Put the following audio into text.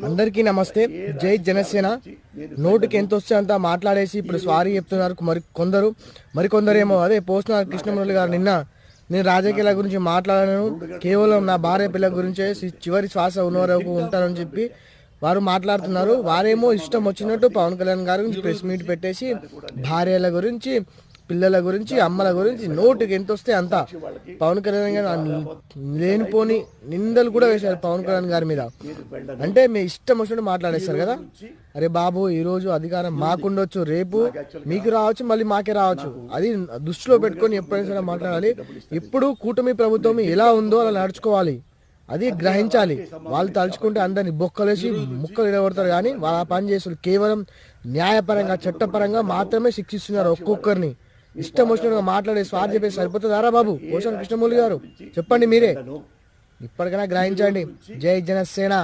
అందరికీ నమస్తే. జై జనసేన. నోటికి ఎంత వస్తే అంత మాట్లాడేసి ఇప్పుడు సారీ చెప్తున్నారు మరికొందరు ఏమో అదే పోస్తున్నారు. కృష్ణమురళి గారు నిన్న నేను రాజకీయాల గురించి మాట్లాడాను, కేవలం నా భార్య పిల్లల గురించే చివరి శ్వాస ఉన్న వరకు ఉంటానని చెప్పి వారు మాట్లాడుతున్నారు. వారేమో ఇష్టం వచ్చినట్టు పవన్ కళ్యాణ్ గారి గురించి ప్రెస్ మీట్ పెట్టేసి భార్యల గురించి, పిల్లల గురించి, అమ్మల గురించి నోటికి ఎంత వస్తే అంత పవన్ కళ్యాణ్ గారు లేనిపోని నిందలు కూడా వేశారు పవన్ కళ్యాణ్ గారి మీద. అంటే మీ ఇష్టం వచ్చినట్టు మాట్లాడేస్తారు కదా. అరే బాబు, ఈరోజు అధికారం మాకుండొచ్చు, రేపు మీకు రావచ్చు, మళ్ళీ మాకే రావచ్చు. అది దృష్టిలో పెట్టుకొని ఎప్పుడైనా సరే మాట్లాడాలి. ఇప్పుడు కూటమి ప్రభుత్వం ఎలా ఉందో అలా నడుచుకోవాలి, అది గ్రహించాలి. వాళ్ళు తలుచుకుంటే అందరినీ బొక్కలేసి ముక్కలు ఇడగొడతారు, కానీ వాళ్ళ పని చేస్తారు. కేవలం న్యాయపరంగా, చట్టపరంగా మాత్రమే శిక్షిస్తున్నారు ఒక్కొక్కరిని. ఇష్టం వచ్చినట్టుగా మాట్లాడే స్వార్థ చెప్పేసి సరిపోతుందారా బాబు? పోసాని కృష్ణమూర్తి గారు చెప్పండి మీరే, ఇప్పటికైనా గ్రహించండి. జై జనసేన.